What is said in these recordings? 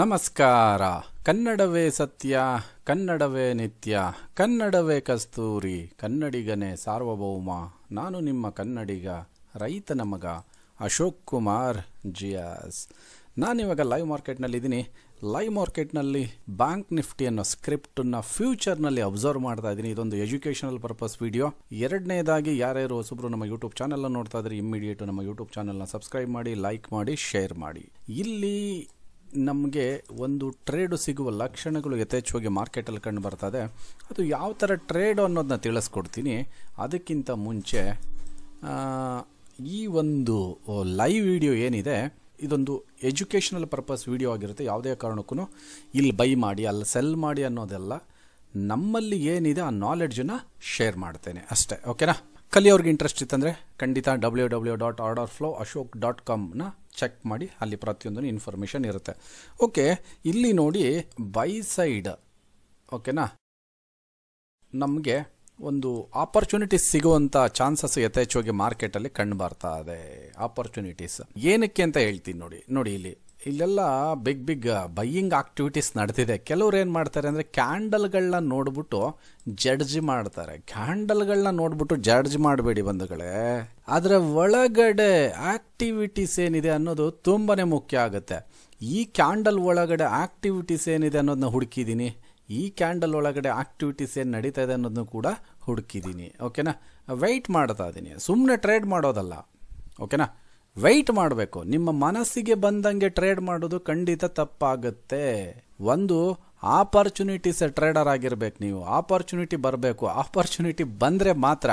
ನಮಸ್ಕಾರ. ಕನ್ನಡವೇ ಸತ್ಯ, ಕನ್ನಡವೇ ನಿತ್ಯ, ಕನ್ನಡವೇ ಕಸ್ತೂರಿ, ಕನ್ನಡಿಗನೇ ಸಾರ್ವಭೌಮ. ನಾನು ನಿಮ್ಮ ಕನ್ನಡಿಗ, ರೈತನ ಮಗ ಅಶೋಕ್ ಕುಮಾರ್ ಜಿಯಾಸ್. ನಾನಿವಾಗ ಲೈವ್ ಮಾರ್ಕೆಟ್ನಲ್ಲಿದ್ದೀನಿ. ಲೈವ್ ಮಾರ್ಕೆಟ್ನಲ್ಲಿ ಬ್ಯಾಂಕ್ ನಿಫ್ಟಿ ಅನ್ನೋ ಸ್ಕ್ರಿಪ್ಟನ್ನು ಫ್ಯೂಚರ್ನಲ್ಲಿ ಅಬ್ಸರ್ವ್ ಮಾಡ್ತಾ ಇದ್ದೀನಿ. ಇದೊಂದು ಎಜುಕೇಷನಲ್ ಪರ್ಪಸ್ ವಿಡಿಯೋ. ಎರಡನೇದಾಗಿ ಯಾರ್ಯಾರು ಹೊಸಬ್ರು ನಮ್ಮ ಯೂಟ್ಯೂಬ್ ಚಾನಲ್ನ ನೋಡ್ತಾ ಇದ್ರೆ ಇಮ್ಮಿಡಿಯೇಟು ನಮ್ಮ ಯೂಟ್ಯೂಬ್ ಚಾನಲ್ನ ಸಬ್ಸ್ಕ್ರೈಬ್ ಮಾಡಿ, ಲೈಕ್ ಮಾಡಿ, ಶೇರ್ ಮಾಡಿ. ಇಲ್ಲಿ ನಮಗೆ ಒಂದು ಟ್ರೇಡು ಸಿಗುವ ಲಕ್ಷಣಗಳು ಯಥೇಚ್ಛವಾಗಿ ಮಾರ್ಕೆಟಲ್ಲಿ ಕಂಡು ಬರ್ತದೆ. ಅದು ಯಾವ ಥರ ಟ್ರೇಡು ಅನ್ನೋದನ್ನ ತಿಳಿಸ್ಕೊಡ್ತೀನಿ. ಅದಕ್ಕಿಂತ ಮುಂಚೆ ಈ ಒಂದು ಲೈವ್ ವಿಡಿಯೋ ಏನಿದೆ, ಇದೊಂದು ಎಜುಕೇಷನಲ್ ಪರ್ಪಸ್ ವಿಡಿಯೋ ಆಗಿರುತ್ತೆ. ಯಾವುದೇ ಕಾರಣಕ್ಕೂ ಇಲ್ಲಿ ಬೈ ಮಾಡಿ ಅಲ್ಲಿ ಸೆಲ್ ಮಾಡಿ ಅನ್ನೋದೆಲ್ಲ, ನಮ್ಮಲ್ಲಿ ಏನಿದೆ ಆ ನಾಲೆಡ್ಜನ್ನು ಶೇರ್ ಮಾಡ್ತೇನೆ ಅಷ್ಟೇ. ಓಕೆನಾ? ಕಲಿಯೋರ್ಗೆ ಇಂಟ್ರೆಸ್ಟ್ ಇತ್ತಂದರೆ ಖಂಡಿತ www.orderflowashok.com ಚೆಕ್ ಮಾಡಿ, ಅಲ್ಲಿ ಪ್ರತಿಯೊಂದು ಇನ್ಫಾರ್ಮೇಷನ್ ಇರುತ್ತೆ. ಓಕೆ, ಇಲ್ಲಿ ನೋಡಿ ಬೈ ಸೈಡ್. ಓಕೆನಾ, ನಮಗೆ ಒಂದು ಆಪರ್ಚುನಿಟೀಸ್ ಸಿಗುವಂಥ ಚಾನ್ಸಸ್ ಯಥೇಚ್ಛವಾಗಿ ಮಾರ್ಕೆಟಲ್ಲಿ ಕಂಡು ಬರ್ತಾ ಇದೆ. ಆಪರ್ಚುನಿಟೀಸ್ ಏನಕ್ಕೆ ಅಂತ ಹೇಳ್ತೀನಿ. ನೋಡಿ ಇಲ್ಲೆಲ್ಲ ಬಿಗ್ ಬೈಯಿಂಗ್ ಆಕ್ಟಿವಿಟೀಸ್ ನಡೆದಿದೆ. ಕೆಲವ್ರು ಏನು ಮಾಡ್ತಾರೆ ಅಂದರೆ ಕ್ಯಾಂಡಲ್ಗಳನ್ನ ನೋಡ್ಬಿಟ್ಟು ಜಡ್ಜ್ ಮಾಡ್ತಾರೆ. ಕ್ಯಾಂಡಲ್ಗಳನ್ನ ನೋಡ್ಬಿಟ್ಟು ಜಡ್ಜ್ ಮಾಡಬೇಡಿ ಬಂಧುಗಳೇ. ಅದರ ಒಳಗಡೆ ಆಕ್ಟಿವಿಟೀಸ್ ಏನಿದೆ ಅನ್ನೋದು ತುಂಬಾ ಮುಖ್ಯ ಆಗುತ್ತೆ. ಈ ಕ್ಯಾಂಡಲ್ ಒಳಗಡೆ ಆಕ್ಟಿವಿಟೀಸ್ ಏನಿದೆ ಅನ್ನೋದನ್ನ ಹುಡುಕಿದ್ದೀನಿ. ಈ ಕ್ಯಾಂಡಲ್ ಒಳಗಡೆ ಆಕ್ಟಿವಿಟೀಸ್ ಏನು ನಡೀತಾ ಇದೆ ಅನ್ನೋದನ್ನು ಕೂಡ ಹುಡುಕಿದ್ದೀನಿ. ಓಕೆನಾ? ವೆಯ್ಟ್ ಮಾಡ್ತಾ ಇದ್ದೀನಿ, ಸುಮ್ಮನೆ ಟ್ರೇಡ್ ಮಾಡೋದಲ್ಲ. ಓಕೆನಾ? ವೆಯ್ಟ್ ಮಾಡಬೇಕು. ನಿಮ್ಮ ಮನಸ್ಸಿಗೆ ಬಂದಂಗೆ ಟ್ರೇಡ್ ಮಾಡೋದು ಖಂಡಿತ ತಪ್ಪಾಗುತ್ತೆ. ಒಂದು ಆಪರ್ಚುನಿಟೀಸ್ ಟ್ರೇಡರ್ ಆಗಿರ್ಬೇಕು ನೀವು. ಆಪರ್ಚುನಿಟಿ ಬರಬೇಕು. ಆಪರ್ಚುನಿಟಿ ಬಂದರೆ ಮಾತ್ರ.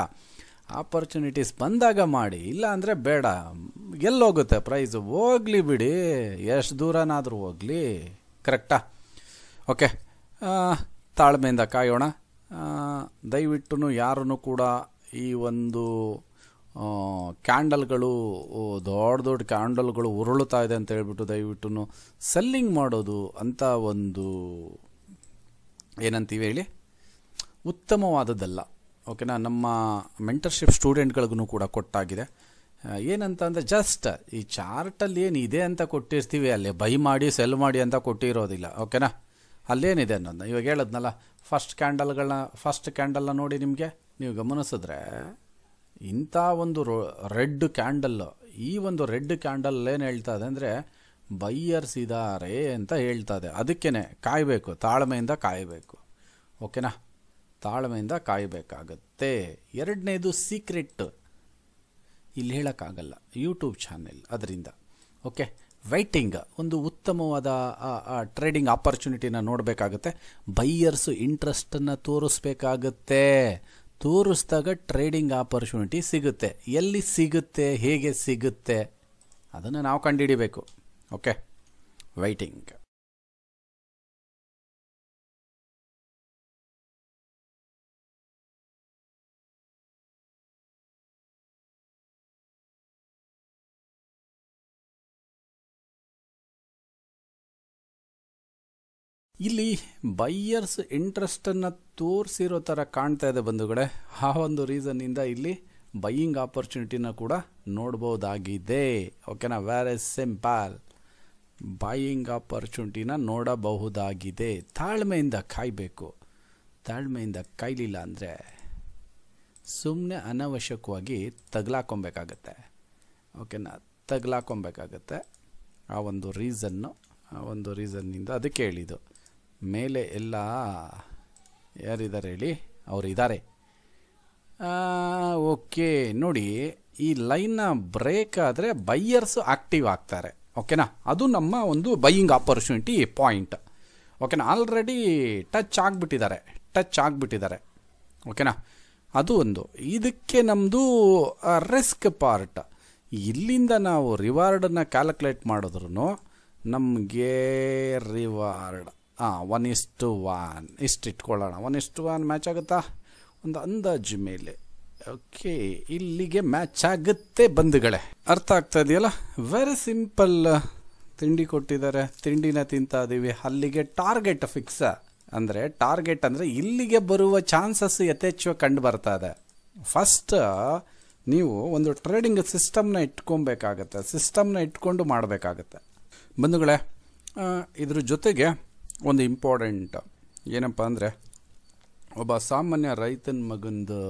ಆಪರ್ಚುನಿಟೀಸ್ ಬಂದಾಗ ಮಾಡಿ, ಇಲ್ಲ ಅಂದರೆ ಬೇಡ. ಎಲ್ಲೋಗುತ್ತೆ ಪ್ರೈಸು? ಹೋಗ್ಲಿ ಬಿಡಿ, ಎಷ್ಟು ದೂರನಾದರೂ ಹೋಗಲಿ. ಕರೆಕ್ಟಾ? ಓಕೆ, ತಾಳ್ಮೆಯಿಂದ ಕಾಯೋಣ. ದಯವಿಟ್ಟು ಯಾರೂ ಕೂಡ ಈ ಒಂದು ಕ್ಯಾಂಡಲ್ಗಳು, ದೊಡ್ಡ ಕ್ಯಾಂಡಲ್ಗಳು ಉರುಳುತ್ತಾ ಇದೆ ಅಂತ ಹೇಳ್ಬಿಟ್ಟು ದಯವಿಟ್ಟು ಸೆಲ್ಲಿಂಗ್ ಮಾಡೋದು ಅಂತ ಒಂದು ಏನಂತೀವಿ ಹೇಳಿ, ಉತ್ತಮವಾದದ್ದಲ್ಲ. ಓಕೆನಾ? ನಮ್ಮ ಮೆಂಟರ್ಶಿಪ್ ಸ್ಟೂಡೆಂಟ್ಗಳಿಗೂ ಕೂಡ ಕೊಟ್ಟಾಗಿದೆ. ಏನಂತ ಅಂದರೆ ಜಸ್ಟ್ ಈ ಚಾರ್ಟಲ್ಲಿ ಏನಿದೆ ಅಂತ ಕೊಟ್ಟಿರ್ತೀವಿ, ಅಲ್ಲೇ ಬೈ ಮಾಡಿ ಸೆಲ್ ಮಾಡಿ ಅಂತ ಕೊಟ್ಟಿರೋದಿಲ್ಲ. ಓಕೆನಾ? ಅಲ್ಲೇನಿದೆ ಅನ್ನೋದನ್ನ ಇವಾಗ ಹೇಳದ್ನಲ್ಲ. ಫಸ್ಟ್ ಕ್ಯಾಂಡಲ್ನ ನೋಡಿ, ನಿಮಗೆ ನೀವು ಗಮನಿಸಿದ್ರೆ ಇಂಥ ಒಂದು ರೆಡ್ ಕ್ಯಾಂಡಲ್, ಈ ಒಂದು ರೆಡ್ ಕ್ಯಾಂಡಲ್ ಏನು ಹೇಳ್ತಾ ಇದೆ ಅಂದರೆ ಬೈಯರ್ಸ್ ಇದ್ದಾರೆ ಅಂತ ಹೇಳ್ತಾ ಇದೆ. ಅದಕ್ಕೇ ಕಾಯಬೇಕು, ತಾಳ್ಮೆಯಿಂದ ಕಾಯಬೇಕು. ಓಕೆನಾ? ತಾಳ್ಮೆಯಿಂದ ಕಾಯಬೇಕಾಗತ್ತೆ. ಎರಡನೇದು ಸೀಕ್ರೆಟ್ ಇಲ್ಲಿ ಹೇಳೋಕ್ಕಾಗಲ್ಲ, ಯೂಟ್ಯೂಬ್ ಚಾನೆಲ್ ಅದರಿಂದ. ಓಕೆ, ವೈಟಿಂಗ್ ಒಂದು ಉತ್ತಮವಾದ ಟ್ರೇಡಿಂಗ್ ಆಪರ್ಚುನಿಟಿನ ನೋಡಬೇಕಾಗತ್ತೆ. ಬೈಯರ್ಸು ಇಂಟ್ರೆಸ್ಟನ್ನು ತೋರಿಸ್ಬೇಕಾಗತ್ತೆ. ತೋರಿಸಿದಾಗ ಟ್ರೇಡಿಂಗ್ ಆಪರ್ಚುನಿಟಿ ಸಿಗುತ್ತೆ. ಎಲ್ಲಿ ಸಿಗುತ್ತೆ, ಹೇಗೆ ಸಿಗುತ್ತೆ, ಅದನ್ನು ನಾವು ಕಂಡುಹಿಡಿಬೇಕು. Okay, waiting. ಇಲ್ಲಿ ಬೈಯರ್ಸ್ ಇಂಟ್ರೆಸ್ಟನ್ನು ತೋರಿಸಿರೋ ಥರ ಕಾಣ್ತಾ ಇದೆ ಬಂಧುಗಳೇ. ಆ ಒಂದು ರೀಸನ್ನಿಂದ ಇಲ್ಲಿ ಬೈಯಿಂಗ್ ಆಪರ್ಚುನಿಟಿನ ಕೂಡ ನೋಡ್ಬೋದಾಗಿದೆ. ಓಕೆನಾ? Very simple. ಬೈಯಿಂಗ್ ಆಪರ್ಚುನಿಟಿನ ನೋಡಬಹುದಾಗಿದೆ. ತಾಳ್ಮೆಯಿಂದ ಕಾಯಬೇಕು. ತಾಳ್ಮೆಯಿಂದ ಕಾಯಲಿಲ್ಲ ಅಂದರೆ ಸುಮ್ಮನೆ ಅನವಶ್ಯಕವಾಗಿ ತಗಲಾಕೊಬೇಕಾಗತ್ತೆ. ಓಕೆನಾ? ತಗಲಾಕೊಬೇಕಾಗತ್ತೆ. ಆ ಒಂದು ರೀಸನ್ನಿಂದ ಅದಕ್ಕೆ ಹೇಳಿದ್ದು. ಮೇಲೆ ಎಲ್ಲ ಯಾರಿದ್ದಾರೆ ಹೇಳಿ, ಅವರು ಇದ್ದಾರೆ. ಓಕೆ, ನೋಡಿ ಈ ಲೈನ್ನ ಬ್ರೇಕ್ ಆದರೆ ಬೈಯರ್ಸು ಆಕ್ಟಿವ್ ಆಗ್ತಾರೆ. ಓಕೆನಾ? ಅದು ನಮ್ಮ ಒಂದು ಬೈಯಿಂಗ್ ಆಪರ್ಚುನಿಟಿ ಪಾಯಿಂಟ್. ಓಕೆನಾ? ಆಲ್ರೆಡಿ ಟಚ್ ಆಗಿಬಿಟ್ಟಿದ್ದಾರೆ. ಓಕೆನಾ? ಅದು ಒಂದು. ಇದಕ್ಕೆ ನಮ್ಮದು ರಿಸ್ಕ್ ಪಾರ್ಟ್. ಇಲ್ಲಿಂದ ನಾವು ರಿವಾರ್ಡನ್ನು ಕ್ಯಾಲ್ಕುಲೇಟ್ ಮಾಡಿದ್ರು ನಮಗೆ ರಿವಾರ್ಡ್ 1:1 ಇಷ್ಟು ಇಟ್ಕೊಳ್ಳೋಣ. 1:1 ಮ್ಯಾಚ್ ಆಗುತ್ತಾ? ಒಂದು ಅಂದಾಜು ಮೇಲೆ. ಓಕೆ, ಇಲ್ಲಿಗೆ ಮ್ಯಾಚ್ ಆಗುತ್ತೆ ಬಂಧುಗಳೇ. ಅರ್ಥ ಆಗ್ತಾ ಇದೆಯಲ್ಲ? Very simple. ತಿಂಡಿ ಕೊಟ್ಟಿದ್ದಾರೆ, ತಿಂಡಿನ ತಿಂತಾ ಇದ್ದೀವಿ. ಅಲ್ಲಿಗೆ ಟಾರ್ಗೆಟ್ ಫಿಕ್ಸ್. ಟಾರ್ಗೆಟ್ ಅಂದರೆ ಇಲ್ಲಿಗೆ ಬರುವ ಚಾನ್ಸಸ್ ಯಥೇಚ್ಛ ಕಂಡು ಬರ್ತಾ ಇದೆ. ಫಸ್ಟ್ ನೀವು ಒಂದು ಟ್ರೇಡಿಂಗ್ ಸಿಸ್ಟಮ್ನ ಇಟ್ಕೊಬೇಕಾಗತ್ತೆ. ಸಿಸ್ಟಮ್ನ ಇಟ್ಕೊಂಡು ಮಾಡಬೇಕಾಗತ್ತೆ ಬಂಧುಗಳೇ. ಇದ್ರ ಜೊತೆಗೆ ಒಂದು ಇಂಪಾರ್ಟೆಂಟ್ ಏನಪ್ಪ ಅಂದರೆ, ಒಬ್ಬ ಸಾಮಾನ್ಯ ರೈತನ ಮಗಂದು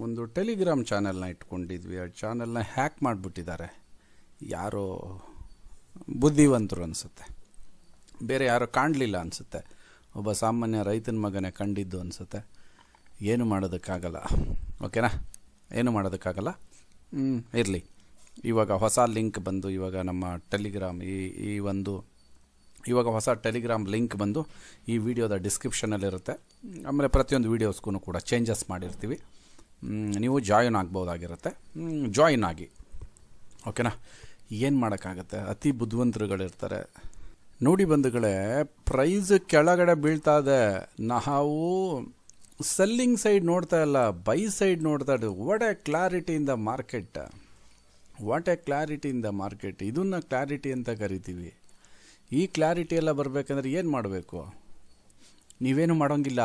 ಒಂದು ಟೆಲಿಗ್ರಾಮ್ ಚಾನೆಲ್ನ ಇಟ್ಕೊಂಡಿದ್ವಿ. ಆ ಚಾನೆಲ್ನ ಹ್ಯಾಕ್ ಮಾಡಿಬಿಟ್ಟಿದ್ದಾರೆ. ಯಾರೋ ಬುದ್ಧಿವಂತರು ಅನಿಸುತ್ತೆ, ಬೇರೆ ಯಾರೋ ಕಾಣಲಿಲ್ಲ ಅನಿಸುತ್ತೆ. ಒಬ್ಬ ಸಾಮಾನ್ಯ ರೈತನ ಮಗನೇ ಕಂಡಿದ್ದು ಅನಿಸುತ್ತೆ. ಏನು ಮಾಡೋದಕ್ಕಾಗಲ್ಲ, ಓಕೆನಾ, ಏನು ಮಾಡೋದಕ್ಕಾಗಲ್ಲ. ಇರಲಿ. ಇವಾಗ ಹೊಸ ಲಿಂಕ್ ಬಂದು, ಇವಾಗ ನಮ್ಮ ಟೆಲಿಗ್ರಾಮ್ ಇವಾಗ ಹೊಸ ಟೆಲಿಗ್ರಾಮ್ ಲಿಂಕ್ ಬಂದು ಈ ವಿಡಿಯೋದ ಡಿಸ್ಕ್ರಿಪ್ಷನಲ್ಲಿರುತ್ತೆ. ಆಮೇಲೆ ಪ್ರತಿಯೊಂದು ವೀಡಿಯೋಸ್ಗೂ ಕೂಡ ಚೇಂಜಸ್ ಮಾಡಿರ್ತೀವಿ. ನೀವು ಜಾಯಿನ್ ಆಗ್ಬೋದಾಗಿರುತ್ತೆ. ಜಾಯಿನ್ ಆಗಿ, ಓಕೆನಾ. ಏನು ಮಾಡೋಕ್ಕಾಗತ್ತೆ, ಅತಿ ಬುದ್ಧಿವಂತರುಗಳಿರ್ತಾರೆ. ನೋಡಿ ಬಂಧುಗಳೇ, ಪ್ರೈಸ್ ಕೆಳಗಡೆ ಬೀಳ್ತಾ ಇದೆ, ನಾವು ಸೆಲ್ಲಿಂಗ್ ಸೈಡ್ ನೋಡ್ತಾ ಇಲ್ಲ, ಬೈ ಸೈಡ್ ನೋಡ್ತಾ ಇದ್ದೀವಿ. What A clarity in the market, what A clarity in the market. ಇದನ್ನು ಕ್ಲಾರಿಟಿ ಅಂತ ಕರಿತೀವಿ. ಈ ಕ್ಲಾರಿಟಿ ಎಲ್ಲ ಬರಬೇಕಂದ್ರೆ ಏನು ಮಾಡಬೇಕು? ನೀವೇನು ಮಾಡೋಂಗಿಲ್ಲ,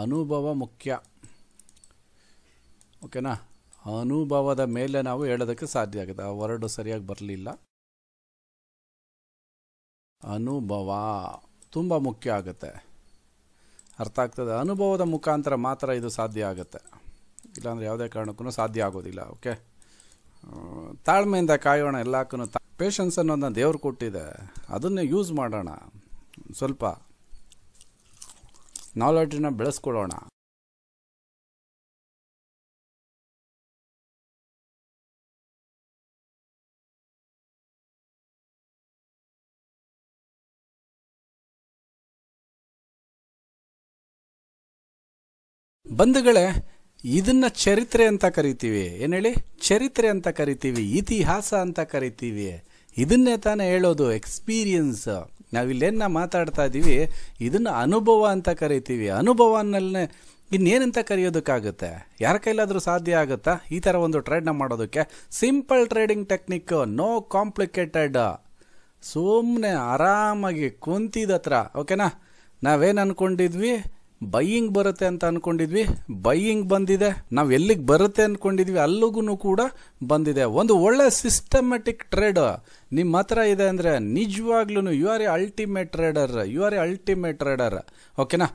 ಅನುಭವ ಮುಖ್ಯ, ಓಕೆನಾ. ಅನುಭವದ ಮೇಲೆ ನಾವು ಹೇಳೋದಕ್ಕೆ ಸಾಧ್ಯ ಆಗುತ್ತೆ. ಆ ವರ್ಡು ಸರಿಯಾಗಿ ಬರಲಿಲ್ಲ. ಅನುಭವ ತುಂಬ ಮುಖ್ಯ ಆಗುತ್ತೆ, ಅರ್ಥ ಆಗ್ತದೆ. ಅನುಭವದ ಮುಖಾಂತರ ಮಾತ್ರ ಇದು ಸಾಧ್ಯ ಆಗುತ್ತೆ, ಇಲ್ಲಾಂದರೆ ಯಾವುದೇ ಕಾರಣಕ್ಕೂ ಸಾಧ್ಯ ಆಗೋದಿಲ್ಲ. ಓಕೆ, ತಾಳ್ಮೆಯಿಂದ ಕಾಯೋಣ. ಎಲ್ಲಕ್ಕೂ ಪೇಷನ್ಸ್ ಅನ್ನೋದನ್ನ ದೇವ್ರು ಕೊಟ್ಟಿದೆ, ಅದನ್ನೇ ಯೂಸ್ ಮಾಡೋಣ. ಸ್ವಲ್ಪ ನಾಲೆಡ್ಜನ್ನ ಬೆಳೆಸ್ಕೊಳ್ಳೋಣ. ಬಂಧುಗಳೇ, ಇದನ್ನ ಚರಿತ್ರೆ ಅಂತ ಕರಿತೀವಿ. ಏನು ಹೇಳಿ? ಚರಿತ್ರೆ ಅಂತ ಕರಿತೀವಿ, ಇತಿಹಾಸ ಅಂತ ಕರಿತೀವಿ. ಇದನ್ನೇ ತಾನೇ ಹೇಳೋದು, ಎಕ್ಸ್ಪೀರಿಯನ್ಸ್. ನಾವಿಲ್ಲೇನ ಮಾತಾಡ್ತಾ ಇದ್ದೀವಿ, ಇದನ್ನು ಅನುಭವ ಅಂತ ಕರಿತೀವಿ. ಅನುಭವನಲ್ಲೇ ಇನ್ನೇನಂತ ಕರೆಯೋದಕ್ಕಾಗುತ್ತೆ? ಯಾರ ಕೈಲಾದರೂ ಸಾಧ್ಯ ಆಗುತ್ತಾ ಈ ಥರ ಒಂದು ಟ್ರೇಡ್ನ ಮಾಡೋದಕ್ಕೆ? Simple trading technique, no complicated. ಸುಮ್ಮನೆ ಆರಾಮಾಗಿ ಕುಂತಿದತ್ರ, ಓಕೆನಾ. ನಾವೇನು ಅಂದ್ಕೊಂಡಿದ್ವಿ, ಬೈಯಿಂಗ್ ಬರುತ್ತೆ ಅಂತ ಅಂದ್ಕೊಂಡಿದ್ವಿ, ಬೈಯಿಂಗ್ ಬಂದಿದೆ. ನಾವು ಎಲ್ಲಿಗೆ ಬರುತ್ತೆ ಅಂದ್ಕೊಂಡಿದ್ವಿ, ಅಲ್ಲಿಗೂ ಕೂಡ ಬಂದಿದೆ. ಒಂದು ಒಳ್ಳೆ ಸಿಸ್ಟಮ್ಯಾಟಿಕ್ ಟ್ರೇಡ್ ನಿಮ್ಮ ಹತ್ರ ಇದೆ ಅಂದರೆ ನಿಜವಾಗ್ಲೂ you are a ultimate trader, ಓಕೆನಾ.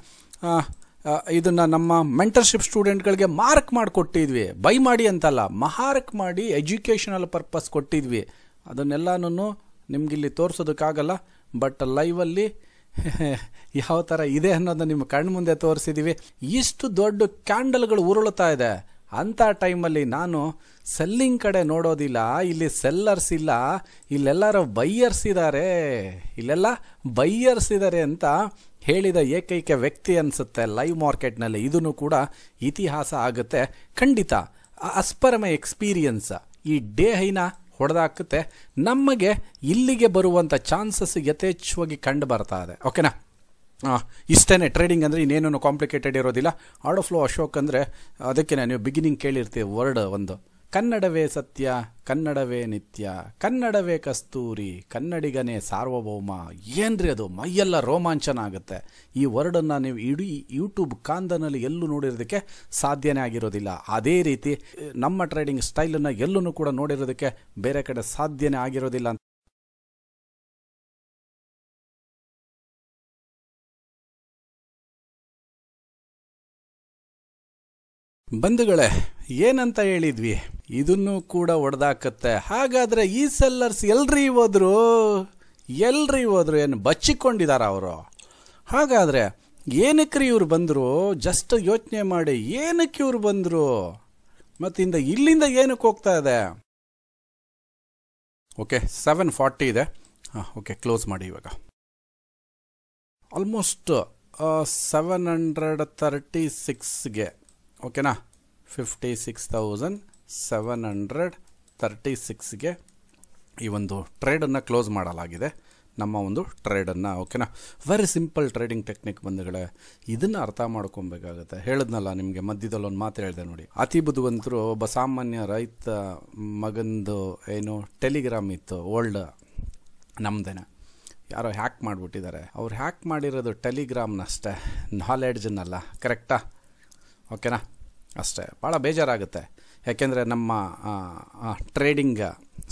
ಇದನ್ನು ನಮ್ಮ ಮೆಂಟರ್ಶಿಪ್ ಸ್ಟೂಡೆಂಟ್ಗಳಿಗೆ ಮಾರ್ಕ್ ಮಾಡಿಕೊಟ್ಟಿದ್ವಿ. ಬೈ ಮಾಡಿ ಅಂತಲ್ಲ, ಮಾರ್ಕ್ ಮಾಡಿ ಎಜುಕೇಷನಲ್ ಪರ್ಪಸ್ ಕೊಟ್ಟಿದ್ವಿ. ಅದನ್ನೆಲ್ಲನೂ ನಿಮಗಿಲ್ಲಿ ತೋರಿಸೋದಕ್ಕಾಗಲ್ಲ, ಬಟ್ ಲೈವಲ್ಲಿ ಯಾವ ಥರ ಇದೆ ಅನ್ನೋದನ್ನ ನಿಮ್ಮ ಕಣ್ಣು ಮುಂದೆ ತೋರಿಸಿದ್ದೀವಿ. ಇಷ್ಟು ದೊಡ್ಡ ಕ್ಯಾಂಡಲ್ಗಳು ಉರುಳುತ್ತಾ ಇದೆ. ಅಂಥ ಟೈಮಲ್ಲಿ ನಾನು ಸೆಲ್ಲಿಂಗ್ ಕಡೆ ನೋಡೋದಿಲ್ಲ, ಇಲ್ಲಿ ಸೆಲ್ಲರ್ಸ್ ಇಲ್ಲ, ಇಲ್ಲೆಲ್ಲರೂ ಬೈಯರ್ಸ್ ಇದ್ದಾರೆ ಅಂತ ಹೇಳಿದ ಏಕೈಕ ವ್ಯಕ್ತಿ ಅನಿಸುತ್ತೆ ಲೈವ್ ಮಾರ್ಕೆಟ್ನಲ್ಲಿ. ಇದನ್ನು ಕೂಡ ಇತಿಹಾಸ ಆಗುತ್ತೆ ಖಂಡಿತ. ಅಸ್ಪರಮ ಎಕ್ಸ್ಪೀರಿಯನ್ಸ್ ಈ ಡೇ ಹೈನ ಹೊಡೆದಾಕುತ್ತೆ. ನಮಗೆ ಇಲ್ಲಿಗೆ ಬರುವಂಥ ಚಾನ್ಸಸ್ ಯಥೇಚ್ಛವಾಗಿ ಕಂಡು ಬರ್ತಾ ಇದೆ, ಓಕೆನಾ. ಇಷ್ಟೇ ಟ್ರೇಡಿಂಗ್ ಅಂದರೆ ಇನ್ನೇನು ಕಾಂಪ್ಲಿಕೇಟೆಡ್ ಇರೋದಿಲ್ಲ. ಆರ್ಡರ್ ಫ್ಲೋ ಅಶೋಕ್ ಅಂದರೆ ಅದಕ್ಕೆ ನೀವು ಬಿಗಿನಿಂಗ್ ಕೇಳಿರ್ತೀವಿ ವರ್ಡ್ ಒಂದು, ಕನ್ನಡವೇ ಸತ್ಯ, ಕನ್ನಡವೇ ನಿತ್ಯ, ಕನ್ನಡವೇ ಕಸ್ತೂರಿ, ಕನ್ನಡಿಗನೇ ಸಾರ್ವಭೌಮ. ಏನ್ರಿ ಅದು, ಮೈಯೆಲ್ಲ ರೋಮಾಂಚನ ಆಗುತ್ತೆ. ಈ ವರ್ಡನ್ನು ನೀವು ಇಡೀ ಯೂಟ್ಯೂಬ್ ಕಾಂದನಲ್ಲಿ ಎಲ್ಲೂ ನೋಡಿರೋದಕ್ಕೆ ಸಾಧ್ಯನೇ ಆಗಿರೋದಿಲ್ಲ. ಅದೇ ರೀತಿ ನಮ್ಮ ಟ್ರೇಡಿಂಗ್ ಸ್ಟೈಲನ್ನು ಎಲ್ಲೂ ಕೂಡ ನೋಡಿರೋದಕ್ಕೆ ಬೇರೆ ಕಡೆ ಸಾಧ್ಯನೇ ಆಗಿರೋದಿಲ್ಲ ಅಂತ ಬಂಧುಗಳೇ, ಏನಂತ ಹೇಳಿದ್ವಿ, ಇದನ್ನು ಕೂಡ ಹೊಡೆದಾಕತ್ತೆ. ಹಾಗಾದರೆ ಈ ಸೆಲ್ಲರ್ಸ್ ಎಲ್ರಿ ಹೋದ್ರು, ಏನು ಬಚ್ಚಿಕೊಂಡಿದಾರ ಅವರು? ಹಾಗಾದರೆ ಏನಕ್ಕೆ ಇವ್ರು ಬಂದರು? ಜಸ್ಟ್ ಯೋಚನೆ ಮಾಡಿ, ಏನಕ್ಕೆ ಇವ್ರು ಬಂದರು? ಮತ್ತಿಂದ ಇಲ್ಲಿಂದ ಏನಕ್ಕೆ ಹೋಗ್ತಾ ಇದೆ? ಓಕೆ, 740 ಇದೆ. ಓಕೆ, ಕ್ಲೋಸ್ ಮಾಡಿ. ಇವಾಗ ಆಲ್ಮೋಸ್ಟ್ 736ಗೆ, ಓಕೆನಾ, 56,736ಗೆ ಈ ಒಂದು ಟ್ರೇಡನ್ನು ಕ್ಲೋಸ್ ಮಾಡಲಾಗಿದೆ, ನಮ್ಮ ಒಂದು ಟ್ರೇಡನ್ನು, ಓಕೆನಾ. ವೆರಿ ಸಿಂಪಲ್ ಟ್ರೇಡಿಂಗ್ ಟೆಕ್ನಿಕ್ ಬಂಧುಗಳೇ. ಇದನ್ನು ಅರ್ಥ ಮಾಡ್ಕೊಬೇಕಾಗತ್ತೆ. ಹೇಳಿದ್ನಲ್ಲ ನಿಮಗೆ ಮಧ್ಯದಲ್ಲಿ ಒಂದು ಮಾತು ಹೇಳಿದೆ ನೋಡಿ, ಅತಿ ಬುದ್ಧಿವಂತರು ಒಬ್ಬ ಸಾಮಾನ್ಯ ರೈತ ಮಗಂದು ಏನು ಟೆಲಿಗ್ರಾಮ್ ಇತ್ತು ಓಲ್ಡ್ ನಮ್ಮದೇನೆ, ಯಾರೋ ಹ್ಯಾಕ್ ಮಾಡಿಬಿಟ್ಟಿದ್ದಾರೆ. ಅವ್ರು ಹ್ಯಾಕ್ ಮಾಡಿರೋದು ಟೆಲಿಗ್ರಾಮ್ನಷ್ಟೇ, ನಾಲೆಡ್ಜನ್ನಲ್ಲ. ಕರೆಕ್ಟಾ? ಓಕೆನಾ, ಅಷ್ಟೇ. ಭಾಳ ಬೇಜಾರಾಗುತ್ತೆ. ಯಾಕೆಂದರೆ ನಮ್ಮ ಟ್ರೇಡಿಂಗ್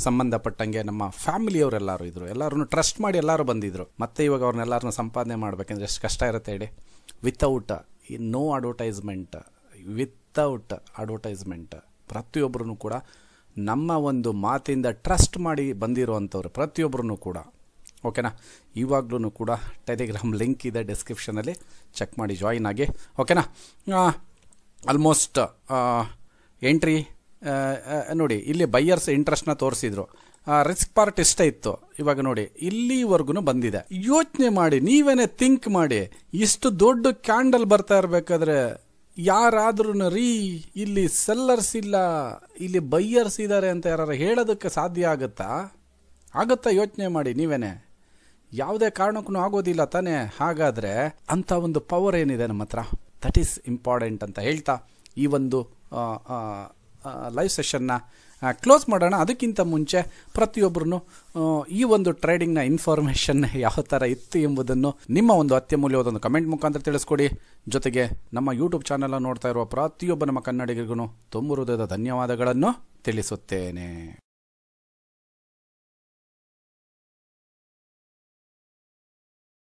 ಸಂಬಂಧಪಟ್ಟಂಗೆ ನಮ್ಮ ಫ್ಯಾಮಿಲಿಯವರೆಲ್ಲರೂ ಇದ್ದರು, ಎಲ್ಲರೂ ಟ್ರಸ್ಟ್ ಮಾಡಿ ಎಲ್ಲರೂ ಬಂದಿದ್ದರು. ಮತ್ತೆ ಇವಾಗ ಅವ್ರನ್ನೆಲ್ಲರನ್ನೂ ಸಂಪಾದನೆ ಮಾಡಬೇಕಂದ್ರೆ ಎಷ್ಟು ಕಷ್ಟ ಇರುತ್ತೆ ಹೇಳಿ. Without no advertisement, without advertisement ಪ್ರತಿಯೊಬ್ಬರೂ ಕೂಡ ನಮ್ಮ ಒಂದು ಮಾತಿಂದ ಟ್ರಸ್ಟ್ ಮಾಡಿ ಬಂದಿರುವಂಥವ್ರು ಪ್ರತಿಯೊಬ್ಬರೂ ಕೂಡ. ಓಕೆನಾ? ಇವಾಗಲೂ ಕೂಡ ಟೆಲಿಗ್ರಾಮ್ ಲಿಂಕ್ ಇದೆ ಡಿಸ್ಕ್ರಿಪ್ಷನಲ್ಲಿ, ಚೆಕ್ ಮಾಡಿ ಜಾಯಿನ್ ಆಗಿ. ಓಕೆನಾ? ಆಲ್ಮೋಸ್ಟ್ ಎಂಟ್ರಿ ನೋಡಿ, ಇಲ್ಲಿ ಬೈಯರ್ಸ್ ಇಂಟ್ರೆಸ್ಟ್ನ ತೋರಿಸಿದ್ರು. ರಿಸ್ಕ್ ಪಾರ್ಟ್ ಇಷ್ಟ ಇತ್ತು, ಇವಾಗ ನೋಡಿ ಇಲ್ಲಿವರೆಗೂ ಬಂದಿದೆ. ಯೋಚನೆ ಮಾಡಿ, ನೀವೇನೇ ಥಿಂಕ್ ಮಾಡಿ, ಇಷ್ಟು ದೊಡ್ಡ ಕ್ಯಾಂಡಲ್ ಬರ್ತಾ ಇರಬೇಕಾದ್ರೆ ಯಾರಾದ್ರೂ ಇಲ್ಲಿ ಸೆಲ್ಲರ್ಸ್ ಇಲ್ಲ, ಇಲ್ಲಿ ಬೈಯರ್ಸ್ ಇದ್ದಾರೆ ಅಂತ ಯಾರು ಹೇಳೋದಕ್ಕೆ ಸಾಧ್ಯ ಆಗುತ್ತಾ? ಯೋಚನೆ ಮಾಡಿ ನೀವೇನೆ. ಯಾವುದೇ ಕಾರಣಕ್ಕೂ ಆಗೋದಿಲ್ಲ ತಾನೇ. ಹಾಗಾದರೆ ಅಂಥ ಒಂದು ಪವರ್ ಏನಿದೆ ನಮ್ಮ ಹತ್ರ, ದಟ್ ಈಸ್ ಇಂಪಾರ್ಟೆಂಟ್ ಅಂತ ಹೇಳ್ತಾ ಈ ಒಂದು ಲೈವ್ ಸೆಷನ್ನ ಕ್ಲೋಸ್ ಮಾಡೋಣ. ಅದಕ್ಕಿಂತ ಮುಂಚೆ ಪ್ರತಿಯೊಬ್ಬರೂ ಈ ಒಂದು ಟ್ರೇಡಿಂಗ್ನ ಇನ್ಫಾರ್ಮೇಷನ್ ಯಾವ ಥರ ಇತ್ತು ಎಂಬುದನ್ನು ನಿಮ್ಮ ಒಂದು ಅತ್ಯಮೂಲ್ಯವಾದೊಂದು ಕಮೆಂಟ್ ಮುಖಾಂತರ ತಿಳಿಸ್ಕೊಡಿ. ಜೊತೆಗೆ ನಮ್ಮ ಯೂಟ್ಯೂಬ್ ಚಾನಲ್ ನೋಡ್ತಾ ಇರುವ ಪ್ರತಿಯೊಬ್ಬ ನಮ್ಮ ಕನ್ನಡಿಗರಿಗೂ ತುಂಬ ಹೃದಯದ ಧನ್ಯವಾದಗಳನ್ನು ತಿಳಿಸುತ್ತೇನೆ.